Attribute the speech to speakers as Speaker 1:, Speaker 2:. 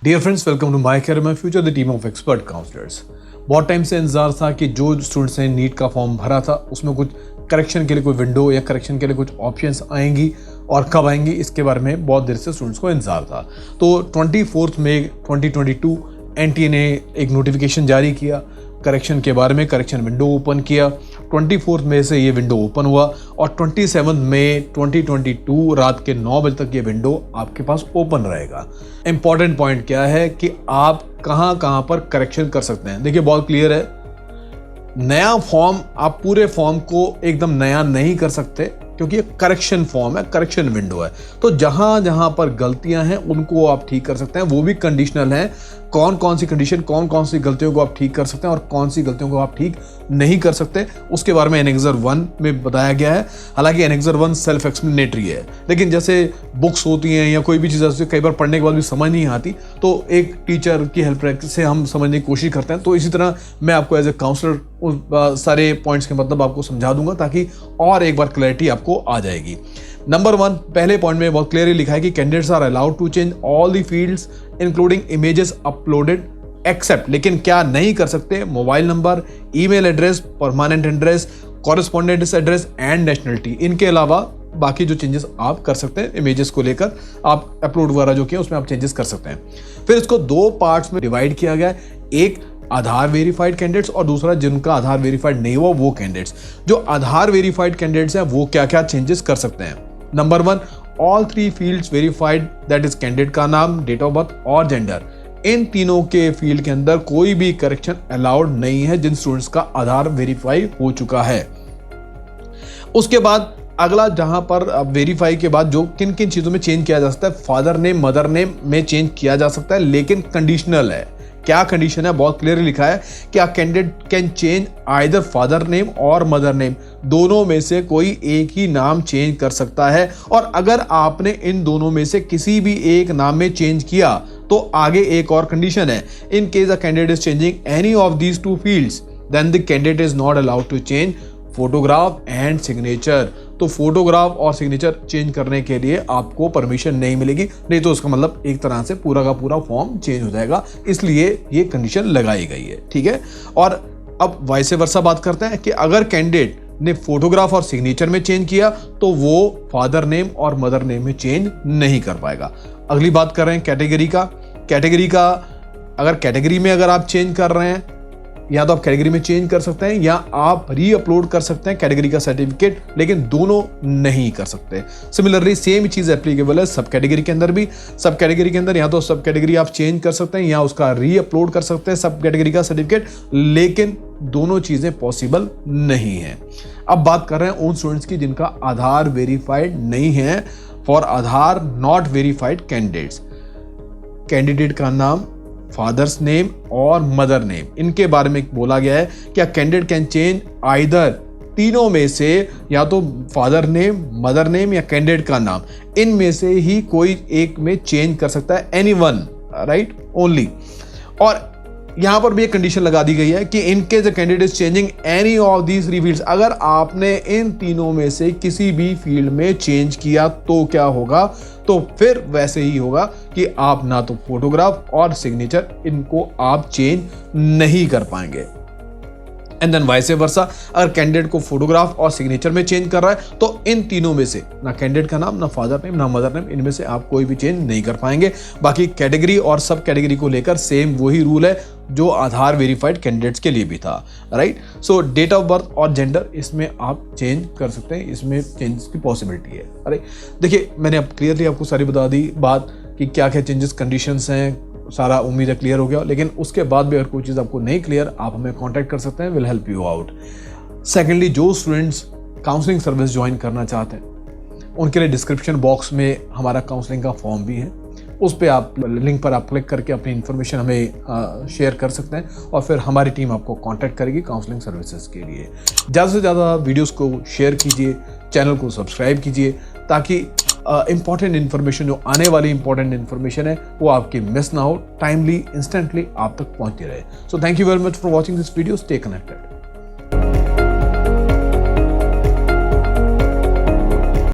Speaker 1: Dear friends, welcome to my career my future, the team of expert counsellors. बहुत time से इंतजार था कि जो स्टूडेंट्स ने नीट का फॉर्म भरा था उसमें कुछ करेक्शन के लिए कोई विंडो या करेक्शन के लिए कुछ ऑप्शंस आएंगी और कब आएंगी इसके बारे में बहुत देर से स्टूडेंट्स को इंतजार था। तो 24 मई 2022 एनटीए ने एक नोटिफिकेशन जारी किया करेक्शन के बारे में, करेक्शन विंडो ओपन किया। 24 मई से ये विंडो ओपन हुआ और 27 मई 2022 रात के 9 बजे तक ये विंडो आपके पास ओपन रहेगा। इंपॉर्टेंट पॉइंट क्या है कि आप कहां पर करेक्शन कर सकते हैं। देखिए बहुत क्लियर है, नया फॉर्म आप पूरे फॉर्म को एकदम नया नहीं कर सकते क्योंकि ये करेक्शन फॉर्म है, करेक्शन विंडो है। तो जहां जहां पर गलतियां हैं उनको आप ठीक कर सकते हैं, वो भी कंडीशनल है। कौन कौन सी कंडीशन, कौन कौन सी गलतियों को आप ठीक कर सकते हैं और कौन सी गलतियों को आप ठीक नहीं कर सकते, उसके बारे में एनेक्सर 1 में बताया गया है। हालांकि एनेक्सर 1 सेल्फ एक्सप्लेनेटरी है, लेकिन जैसे बुक्स होती हैं या कोई भी चीज़ कई बार पढ़ने के बाद भी समझ नहीं आती तो एक टीचर की हेल्प से हम समझने की कोशिश करते हैं। तो इसी तरह मैं आपको एज ए काउंसलर उस सारे पॉइंट्स के मतलब आपको समझा दूंगा ताकि और एक बार क्लैरिटी आपको आ जाएगी। नंबर 1, पहले पॉइंट में बहुत क्लियरली लिखा है कि candidates are allowed to change all the fields including images uploaded except, लेकिन क्या नहीं कर सकते, mobile number, email address, permanent address, correspondence address and nationality. इनके अलावा बाकी जो चेंजेस आप कर सकते हैं इमेजेस को लेकर, आप अपलोड वगैरह जो किया उसमें आप चेंजेस कर सकते हैं। फिर इसको 2 पार्ट्स में डिवाइड किया गया है, एक आधार वेरीफाइड कैंडिडेट्स और दूसरा जिनका आधार वेरीफाइड नहीं हुआ वो कैंडिडेट्स। जो आधार वेरीफाइड कैंडिडेट्स हैं वो क्या क्या चेंजेस कर सकते हैं। Number 1, all 3 fields verified, that is candidate का नाम, डेट ऑफ बर्थ और जेंडर। इन तीनों के फील्ड के अंदर कोई भी करेक्शन अलाउड नहीं है जिन स्टूडेंट्स का आधार वेरीफाई हो चुका है। उसके बाद अगला जहां पर वेरीफाई के बाद जो किन किन चीजों में चेंज किया जा सकता है, फादर नेम, मदर नेम में चेंज किया जा सकता है, लेकिन कंडीशनल है। क्या कंडीशन है, बहुत क्लियरली लिखा है कि a candidate can change either father name और मदर नेम, दोनों में से कोई एक ही नाम चेंज कर सकता है। और अगर आपने इन दोनों में से किसी भी एक नाम में चेंज किया तो आगे एक और कंडीशन है, in case a candidate is changing any of these 2 fields then the candidate is not allowed to change photograph and signature. तो फोटोग्राफ और सिग्नेचर चेंज करने के लिए आपको परमिशन नहीं मिलेगी, नहीं तो उसका मतलब एक तरह से पूरा का पूरा फॉर्म चेंज हो जाएगा, इसलिए ये कंडीशन लगाई गई है। ठीक है, और अब वाइस वर्सा बात करते हैं कि अगर कैंडिडेट ने फोटोग्राफ और सिग्नेचर में चेंज किया तो वो फादर नेम और मदर नेम में चेंज नहीं कर पाएगा। अगली बात कर रहे हैं कैटेगरी का। अगर कैटेगरी में अगर आप चेंज कर रहे हैं, या तो आप कैटेगरी में चेंज कर सकते हैं या आप री अपलोड कर सकते हैं कैटेगरी का सर्टिफिकेट, लेकिन दोनों नहीं कर सकते। सिमिलरली सेम चीज एप्लीकेबल है सब कैटेगरी के अंदर भी। सब कैटेगरी के अंदर या तो सब कैटेगरी आप चेंज कर सकते हैं या उसका री अपलोड कर सकते हैं सब कैटेगरी का सर्टिफिकेट, लेकिन दोनों चीजें पॉसिबल नहीं है। अब बात कर रहे हैं उन स्टूडेंट्स की जिनका आधार वेरीफाइड नहीं है। For Aadhaar not verified candidates, candidate का नाम, फादर्स नेम और मदर नेम, इनके बारे में बोला गया है कि कैंडिडेट कैन चेंज आइदर, तीनों में से या तो फादर नेम, मदर नेम या कैंडिडेट का नाम, इनमें से ही कोई एक में चेंज कर सकता है, एनीवन, राइट, ओनली। और यहां पर भी एक कंडीशन लगा दी गई है कि in case the candidate is changing any of these 3 fields, अगर आपने इन तीनों में से किसी भी फील्ड में चेंज किया तो क्या होगा, तो फिर वैसे ही होगा कि आप ना तो फोटोग्राफ और सिग्नेचर इनको आप चेंज नहीं कर पाएंगे। एंड देन वाइस वर्सा, अगर कैंडिडेट को फोटोग्राफ और सिग्नेचर में चेंज कर रहा है तो इन तीनों में से ना कैंडिडेट का नाम, ना फादर नेम, ना मदर नेम, इनमें से आप कोई भी चेंज नहीं कर पाएंगे। बाकी कैटेगरी और सब कैटेगरी को लेकर सेम वही रूल है जो आधार वेरीफाइड कैंडिडेट्स के लिए भी था, right. So date of birth और जेंडर इसमें आप चेंज कर सकते हैं, इसमें चेंज की पॉसिबिलिटी है। अरे देखिए, मैंने अब क्लियरली आपको सारी बता दी बात कि क्या क्या चेंजेस कंडीशंस हैं, सारा उम्मीद है क्लियर हो गया। लेकिन उसके बाद भी अगर कोई चीज़ आपको नहीं क्लियर, आप हमें कांटेक्ट कर सकते हैं, will help you out. Secondly, जो स्टूडेंट्स काउंसलिंग सर्विस ज्वाइन करना चाहते हैं उनके लिए डिस्क्रिप्शन बॉक्स में हमारा काउंसलिंग का फॉर्म भी है, उस पर आप लिंक पर आप क्लिक करके अपनी इन्फॉर्मेशन हमें शेयर कर सकते हैं और फिर हमारी टीम आपको कांटेक्ट करेगी काउंसलिंग सर्विसेज के लिए। ज़्यादा से ज़्यादा वीडियोस को शेयर कीजिए, चैनल को सब्सक्राइब कीजिए ताकि इंपॉर्टेंट इन्फॉर्मेशन, जो आने वाली इंपॉर्टेंट इन्फॉर्मेशन है वो आपकी मिस ना हो, टाइमली, इंस्टेंटली आप तक पहुंचती रहे। So thank you very much for watching this video, stay connected.